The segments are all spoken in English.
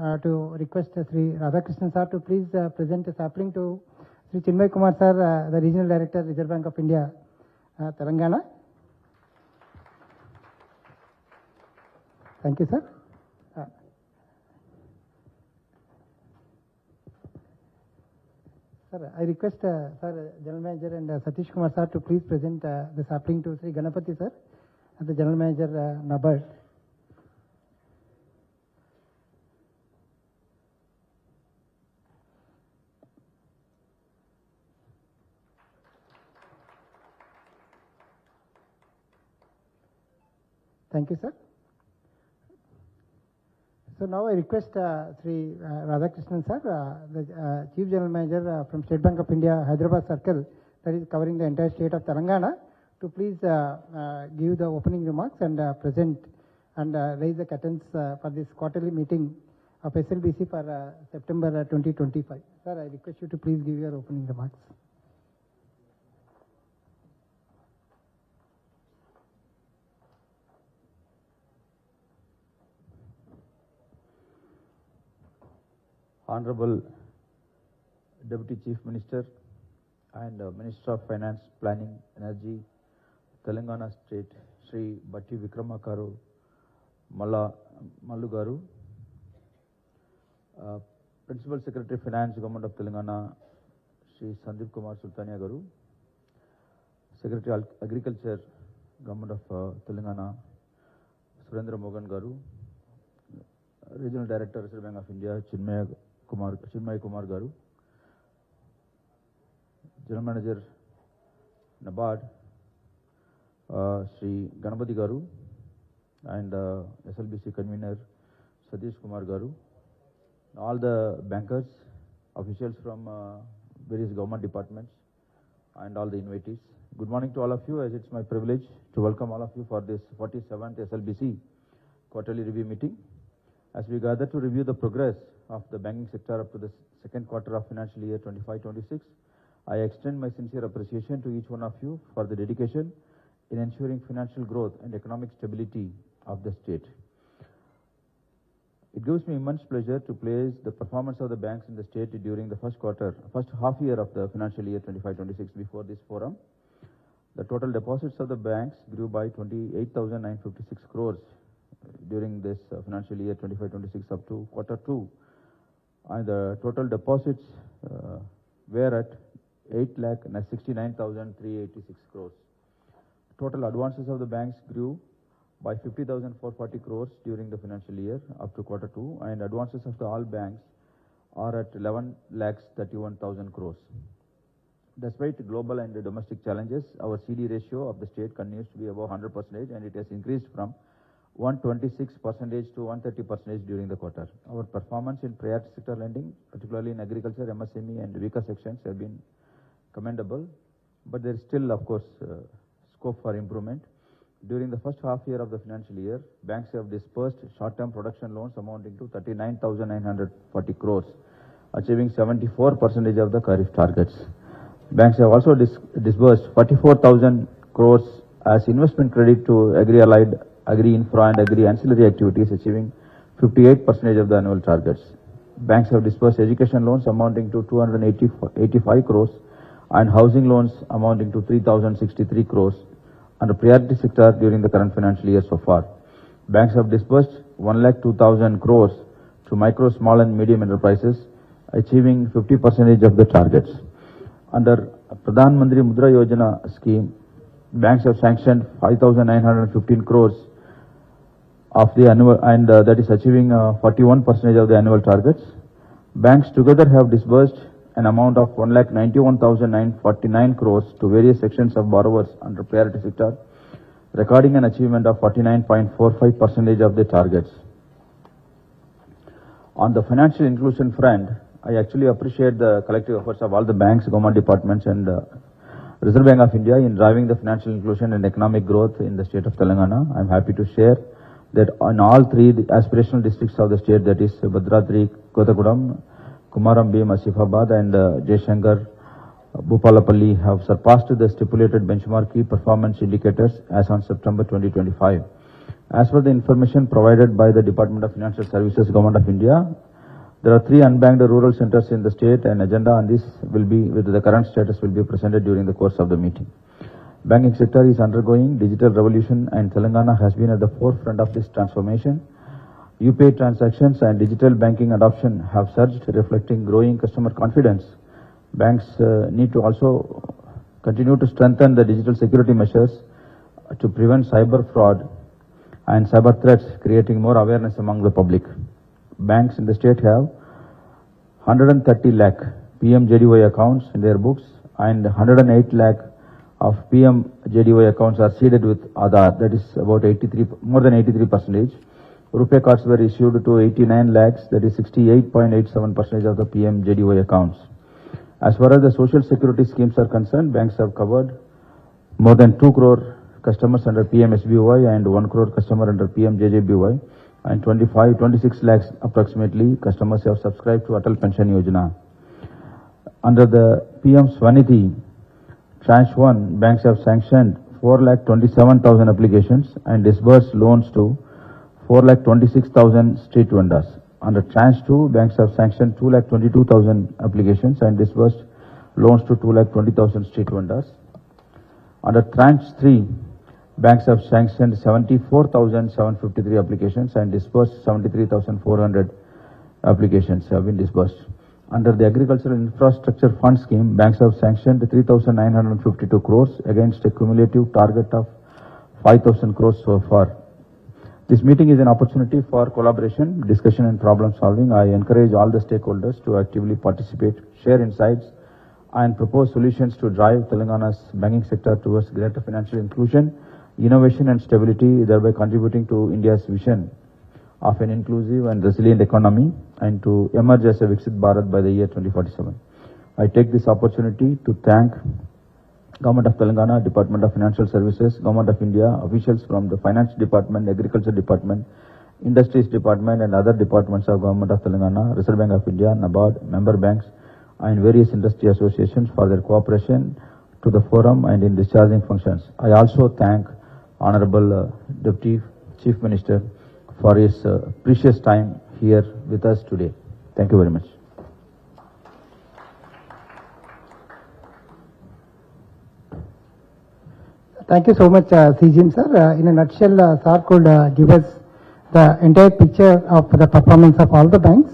to request Sri Radhakrishnan sir to please present a sapling to Sri Chinmay Kumar sir, the Regional Director, Reserve Bank of India, Telangana. Thank you, sir. Sir, I request Sir, General Manager and Satish Kumar sir to please present the sapling to Sri Ganapati sir, the General Manager, NABARD. Thank you, sir. So now I request Sri Radhakrishnan sir, the Chief General Manager from State Bank of India, Hyderabad Circle, that is covering the entire state of Telangana, to please give the opening remarks and present and raise the curtains for this quarterly meeting of SLBC for September 2025. Sir, I request you to please give your opening remarks. Honorable Deputy Chief Minister and Minister of Finance, Planning, Energy, Telangana State, Sri Bhatti Vikramarka, Mallu Garu, Principal Secretary Finance, Government of Telangana, Sri Sandeep Kumar Sultania Garu, Secretary Agriculture, Government of Telangana, Surendra Mogan Garu, Regional Director, Reserve Bank of India, Chinmay Kumar Garu, General Manager, NABARD, Sri Ganapati Garu, and SLBC Convener, Satish Kumar Garu, all the bankers, officials from various government departments, and all the invitees. Good morning to all of you, as it's my privilege to welcome all of you for this 47th SLBC quarterly review meeting. As we gather to review the progress of the banking sector up to the second quarter of financial year 25-26, I extend my sincere appreciation to each one of you for the dedication in ensuring financial growth and economic stability of the state. It gives me immense pleasure to place the performance of the banks in the state during the first half year of the financial year 25-26 before this forum. The total deposits of the banks grew by 28,956 crores during this financial year 25-26 up to quarter 2, and the total deposits were at 8,69,386 crores. Total advances of the banks grew by 50,440 crores during the financial year up to quarter 2, and advances of the all banks are at 11,31,000 crores. Despite global and domestic challenges, our CD ratio of the state continues to be above 100%, and it has increased from 126% to 130% during the quarter. Our performance in priority sector lending, particularly in agriculture, MSME and weaker sections, have been commendable, but there is still, of course, scope for improvement. During the first half year of the financial year, banks have disbursed short-term production loans amounting to 39,940 crores, achieving 74% of the Kharif targets. Banks have also disbursed 44,000 crores as investment credit to agri-allied, agri-infra and agri-ancillary activities, achieving 58% of the annual targets. Banks have disbursed education loans amounting to 285 crores and housing loans amounting to 3,063 crores under priority sector during the current financial year so far. Banks have disbursed 1,02,000 crores to micro, small and medium enterprises, achieving 50% of the targets. Under Pradhan Mantri Mudra Yojana scheme, banks have sanctioned 5,915 crores of the annual, and that is achieving 41% of the annual targets. Banks together have disbursed an amount of 1,91,949 crores to various sections of borrowers under priority sector, recording an achievement of 49.45% of the targets. On the financial inclusion front, I actually appreciate the collective efforts of all the banks, government departments and Reserve Bank of India in driving the financial inclusion and economic growth in the state of Telangana. I am happy to share that in all three aspirational districts of the state, that is Bhadradri, Kotagudam, Kumaram Bhim, Asifabad and Jaishankar, Bhupalapalli, have surpassed the stipulated benchmark key performance indicators as on September 2025. As per the information provided by the Department of Financial Services, Government of India, There are 3 unbanked rural centers in the state, and agenda on this will be, with the current status, will be presented during the course of the meeting. Banking sector is undergoing digital revolution, and Telangana has been at the forefront of this transformation. UPI transactions and digital banking adoption have surged, reflecting growing customer confidence. Banks need to also continue to strengthen the digital security measures to prevent cyber fraud and cyber threats, creating more awareness among the public. Banks in the state have 130 lakh PMJDY accounts in their books, and 108 lakh of PMJDY accounts are seeded with Aadhaar, that is about more than 83%. RuPay cards were issued to 89 lakhs, that is 68.87% of the PMJDY accounts. As far as the social security schemes are concerned, banks have covered more than 2 crore customers under PMSBY and 1 crore customer under PMJJBY, and 26 lakhs approximately customers have subscribed to Atal Pension Yojana. Under the PM Swanidhi Tranche 1, banks have sanctioned 4,27,000 applications and disbursed loans to 4,26,000 street vendors. Under Tranche 2, banks have sanctioned 2,22,000 applications and disbursed loans to 2,20,000 street vendors. Under Tranche 3, banks have sanctioned 74,753 applications and disbursed 73,400 applications have been disbursed. Under the Agricultural Infrastructure Fund scheme, banks have sanctioned 3,952 crores against a cumulative target of 5,000 crores so far. This meeting is an opportunity for collaboration, discussion and problem solving. I encourage all the stakeholders to actively participate, share insights and propose solutions to drive Telangana's banking sector towards greater financial inclusion, innovation and stability, thereby contributing to India's vision of an inclusive and resilient economy and to emerge as a Viksit Bharat by the year 2047. I take this opportunity to thank Government of Telangana, Department of Financial Services, Government of India, officials from the Finance Department, Agriculture Department, Industries Department and other departments of Government of Telangana, Reserve Bank of India, NABARD, member banks and various industry associations for their cooperation to the forum and in discharging functions. I also thank Honorable Deputy Chief Minister for his precious time here with us today. Thank you very much. Thank you so much, CGM sir. In a nutshell, sir could give us the entire picture of the performance of all the banks.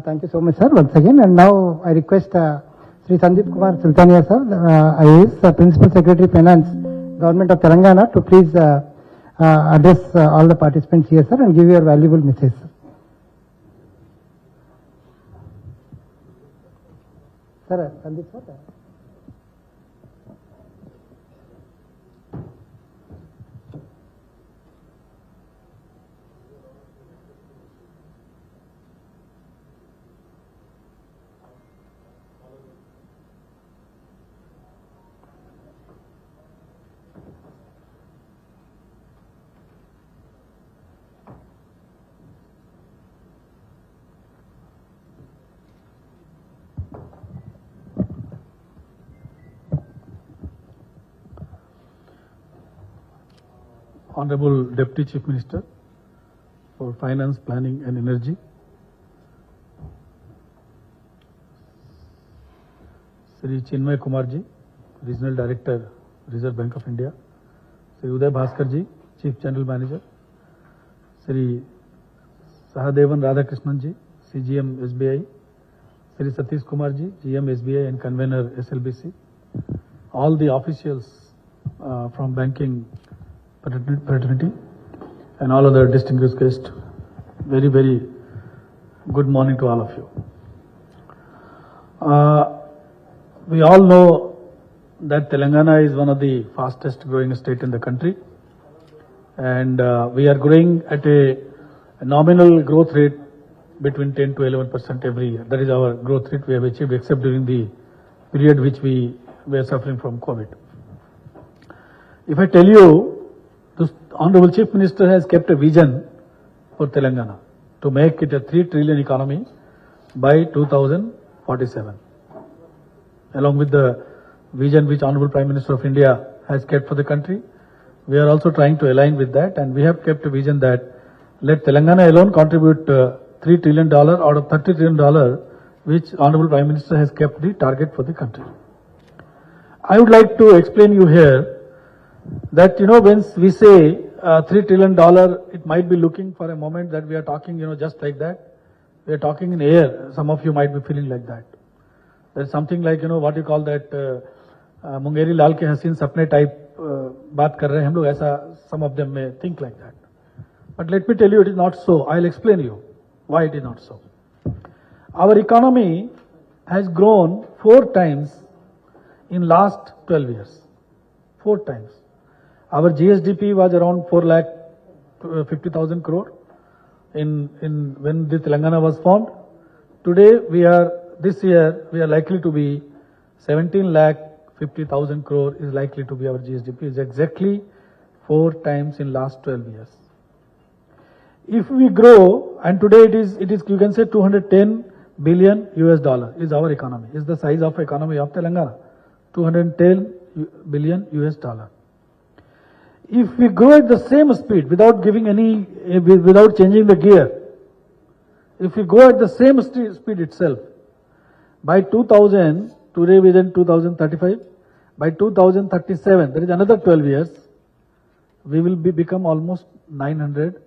Thank you so much, sir, once again. And now I request Sri Sandeep Kumar Sultania, sir, IAS, Principal Secretary Finance, Government of Telangana, to please address all the participants here, sir, and give your valuable message, sir. Sir, Sandeep, sir. Honorable Deputy Chief Minister for Finance, Planning and Energy, Sri Chinmay Kumarji, Regional Director, Reserve Bank of India, Sri Uday Bhaskarji, Chief General Manager, Sri Sahadevan Radhakrishnan ji, CGM SBI, Sri Satish Kumarji, GM SBI and Convener SLBC, all the officials from banking fraternity and all other distinguished guests, very, very good morning to all of you. We all know that Telangana is one of the fastest growing state in the country, and we are growing at a nominal growth rate between 10 to 11% every year. That is our growth rate we have achieved, except during the period which we were suffering from COVID. If I tell you, the Honorable Chief Minister has kept a vision for Telangana to make it a 3 trillion economy by 2047. Along with the vision which Honorable Prime Minister of India has kept for the country, we are also trying to align with that, and we have kept a vision that let Telangana alone contribute $3 trillion out of $30 trillion, which Honorable Prime Minister has kept the target for the country. I would like to explain you here that, when we say $3 trillion, it might be looking for a moment that we are talking, just like that. We are talking in air. Some of you might be feeling like that. There's something like, what you call that, Mungeri Lal ke Haseen Sapne type, baat kar rahe hain hum log, aisa, some of them may think like that. But let me tell you, it is not so. I'll explain you why it is not so. Our economy has grown 4 times in last 12 years. 4 times. Our GSDP was around 4,50,000 crore in when the Telangana was formed. Today this year we are likely to be 17,50,000 crore is likely to be our GSDP. Is exactly 4 times in last 12 years. If we grow, and today it is you can say $210 billion is our economy, is the size of economy of Telangana. $210 billion. If we grow at the same speed without without changing the gear, if we go at the same speed itself, by 2000, today we are in 2035, by 2037, there is another 12 years, we will become almost $900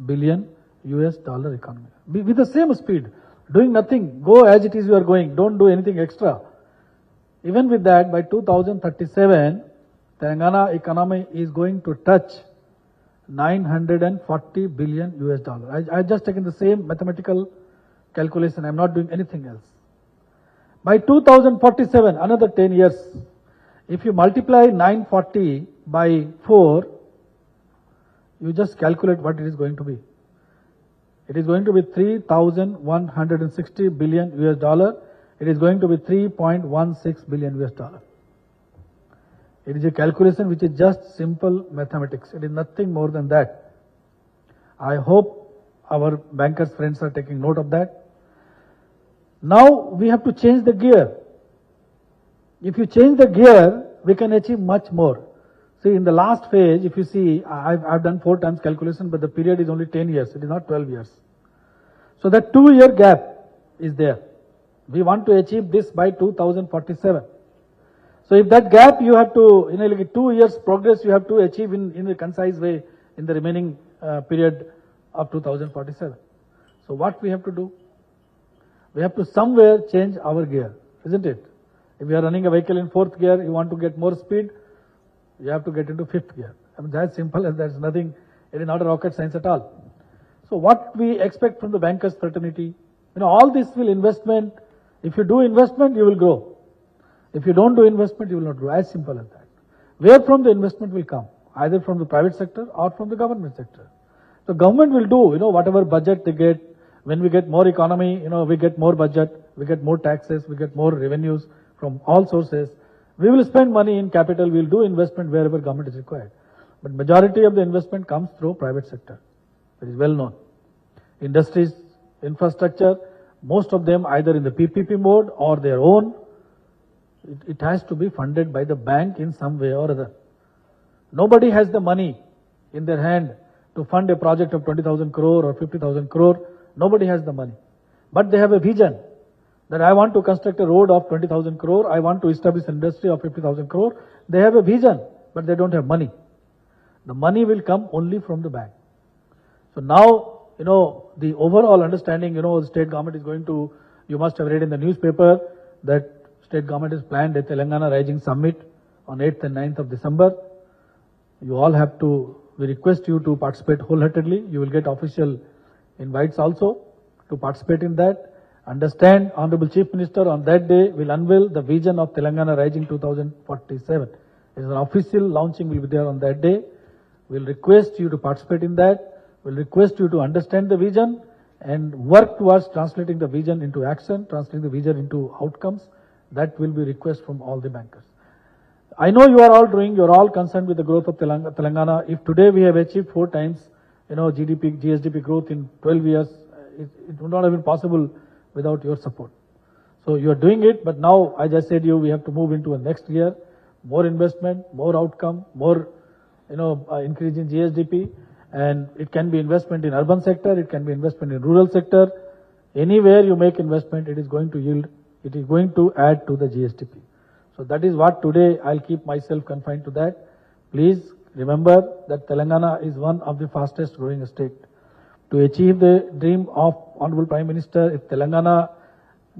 billion economy. With the same speed, doing nothing, go as it is you are going, don't do anything extra. Even with that, by 2037, Telangana economy is going to touch $940 billion. I just taken the same mathematical calculation. I'm not doing anything else. By 2047, another 10 years, if you multiply 940 by 4, you just calculate what it is going to be. It is going to be $3,160 billion. It is going to be $3.16 billion. It is a calculation which is just simple mathematics. It is nothing more than that. I hope our bankers friends are taking note of that. Now we have to change the gear. If you change the gear, we can achieve much more. See, in the last phase, if you see, I've done 4 times calculation, but the period is only 10 years. It is not 12 years. So that 2-year gap is there. We want to achieve this by 2047. So if that gap you have to, like 2 years progress you have to achieve in a concise way in the remaining period of 2047. So what we have to do? We have to somewhere change our gear, isn't it? If you are running a vehicle in 4th gear, you want to get more speed, you have to get into 5th gear. I mean, that's simple as there's nothing, it is not a rocket science at all. So what we expect from the bankers fraternity, all this will investment. If you do investment, you will grow. If you don't do investment, you will not grow. As simple as that. Where from the investment will come? Either from the private sector or from the government sector. So government will do, whatever budget they get. When we get more economy, we get more budget, we get more taxes, we get more revenues from all sources. We will spend money in capital, we will do investment wherever government is required. But majority of the investment comes through private sector. It is well known. Industries, infrastructure, most of them either in the PPP mode or their own. It has to be funded by the bank in some way or other. Nobody has the money in their hand to fund a project of 20,000 crore or 50,000 crore. Nobody has the money. But they have a vision that I want to construct a road of 20,000 crore. I want to establish an industry of 50,000 crore. They have a vision, but they don't have money. The money will come only from the bank. So now, the overall understanding, the state government is going to, you must have read in the newspaper that state government has planned a Telangana Rising Summit on 8th and 9th of December. You all have to, we request you to participate wholeheartedly. You will get official invites also to participate in that. Understand, Honorable Chief Minister on that day will unveil the vision of Telangana Rising 2047. It is an official launching will be there on that day. We'll request you to participate in that. We'll request you to understand the vision and work towards translating the vision into action, translating the vision into outcomes. That will be request from all the bankers. I know you are all doing, you are all concerned with the growth of Telangana. If today we have achieved 4 times, GSDP growth in 12 years, it would not have been possible without your support. So you are doing it, but now, as I said, we have to move into a next year, more investment, more outcome, more, increase in GSDP. And it can be investment in urban sector, it can be investment in rural sector. Anywhere you make investment, it is going to yield, it is going to add to the GSTP. So that is what today I'll keep myself confined to that. Please remember that Telangana is one of the fastest growing state. To achieve the dream of Honorable Prime Minister, if Telangana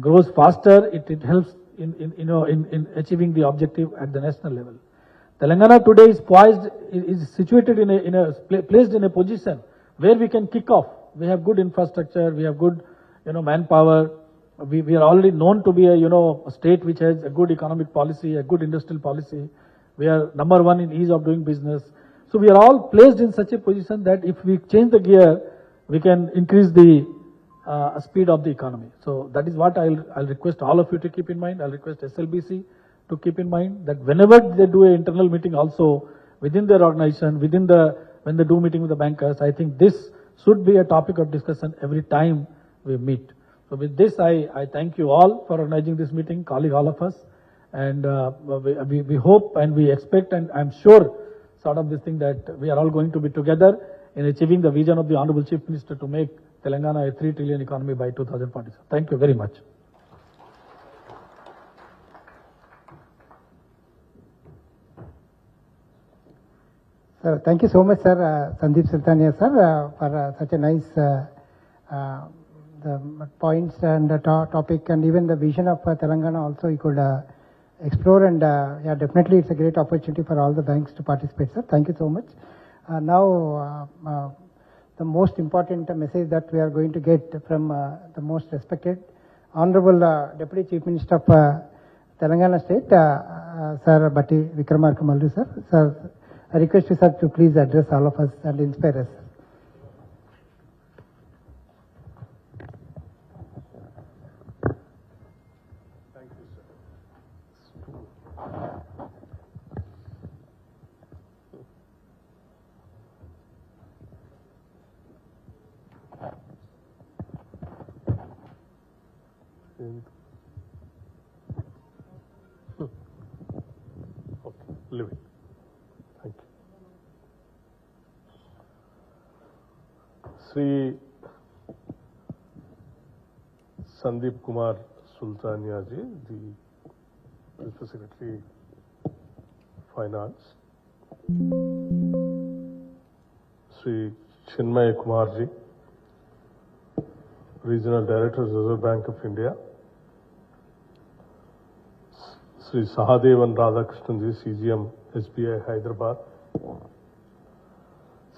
grows faster, it helps in achieving the objective at the national level. Telangana today is poised, is situated placed in a position where we can kick off. We have good infrastructure, we have good, manpower. We are already known to be a state which has a good economic policy, a good industrial policy. We are number one in ease of doing business. So we are all placed in such a position that if we change the gear, we can increase the speed of the economy. So that is what I'll request all of you to keep in mind. I'll request SLBC to keep in mind that whenever they do an internal meeting also within their organization, when they do meeting with the bankers, I think this should be a topic of discussion every time we meet. So with this, I thank you all for organizing this meeting, calling all of us. And we hope and we expect, and I'm sure sort of this thing that we are all going to be together in achieving the vision of the Honorable Chief Minister to make Telangana a 3 trillion economy by 2047. Thank you very much. Sir, thank you so much, sir, Sandeep Sultania, sir, for such a nice the points and the topic and even the vision of Telangana also you could explore, and yeah, definitely it's a great opportunity for all the banks to participate, sir. Thank you so much. Now, the most important message that we are going to get from the most respected Honorable Deputy Chief Minister of Telangana State, Sir Bhatti Vikramarka Mallu, sir. Sir, I request you, sir, to please address all of us and inspire us. Thank you, sir. Okay, leave it. Thank you. Sri Sandeep Kumar Sultania ji, the Principal Secretary Finance. Sri Chinmay Kumar ji, Regional Director, Reserve Bank of India. Sri Sahadevan Radhakrishnan ji, CGM, SBI Hyderabad.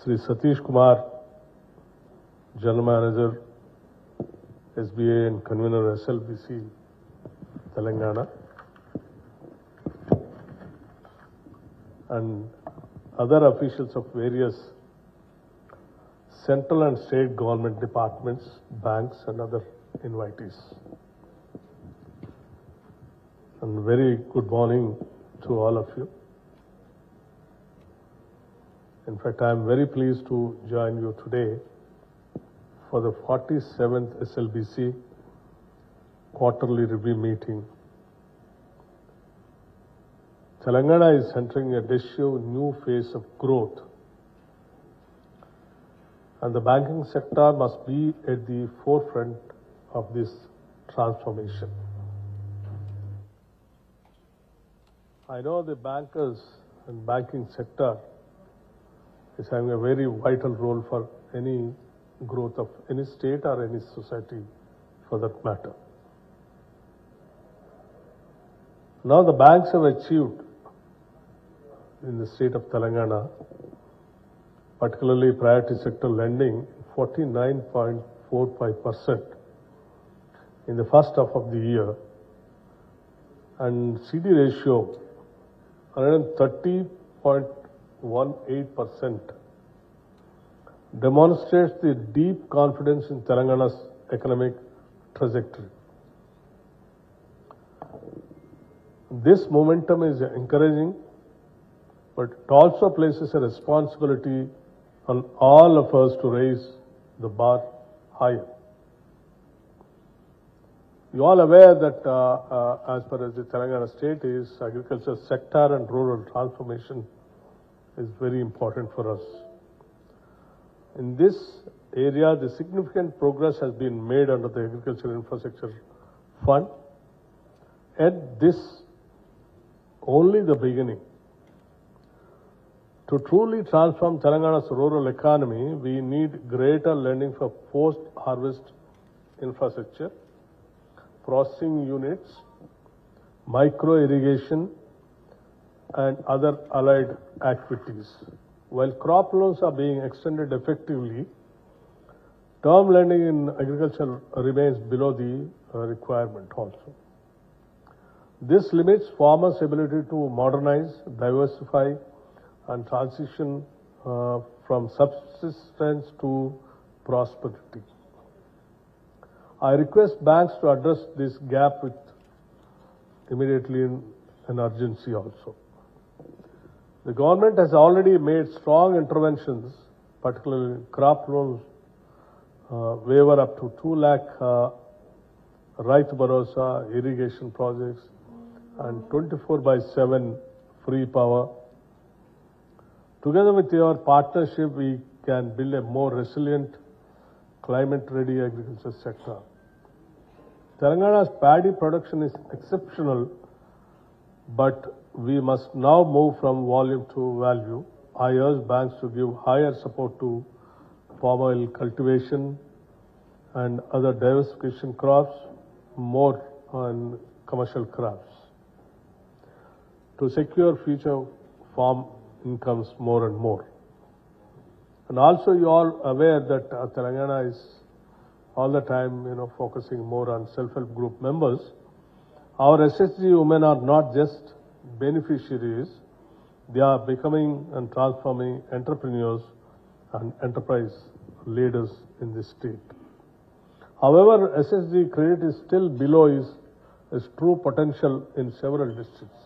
Sri Satish Kumar, General Manager, SBA and Convener SLBC, Telangana. And other officials of various central and state government departments, banks and other invitees. And very good morning to all of you. In fact, I am very pleased to join you today for the 47th SLBC quarterly review meeting. Telangana is entering a decisive new phase of growth, and the banking sector must be at the forefront of this transformation. I know the bankers and banking sector is having a very vital role for any growth of any state or any society for that matter. Now the banks have achieved in the state of Telangana, particularly priority sector lending, 49.45% in the first half of the year, and CD ratio 130.18% demonstrates the deep confidence in Telangana's economic trajectory. This momentum is encouraging, but it also places a responsibility on all of us to raise the bar higher. You all aware that as far as the Telangana state is, agriculture sector and rural transformation is very important for us. In this area, the significant progress has been made under the Agricultural Infrastructure Fund. At this only the beginning. To truly transform Telangana's rural economy, we need greater lending for post-harvest infrastructure, processing units, micro-irrigation, and other allied activities. While crop loans are being extended effectively, term lending in agriculture remains below the requirement also. This limits farmers' ability to modernize, diversify, and transition from subsistence to prosperity. I request banks to address this gap with immediately in urgency also. The government has already made strong interventions, particularly crop loans waiver up to 2 lakh Raitu Bharosa irrigation projects and 24/7 free power. Together with your partnership, we can build a more resilient, climate-ready agriculture sector. Telangana's paddy production is exceptional, but we must now move from volume to value. I urge banks to give higher support to palm oil cultivation and other diversification crops, more on commercial crops, to secure future farm incomes more and more. And also you are aware that Telangana is all the time, focusing more on self-help group members. Our SSG women are not just beneficiaries, they are becoming and transforming entrepreneurs and enterprise leaders in this state. However, SSG credit is still below its true potential in several districts.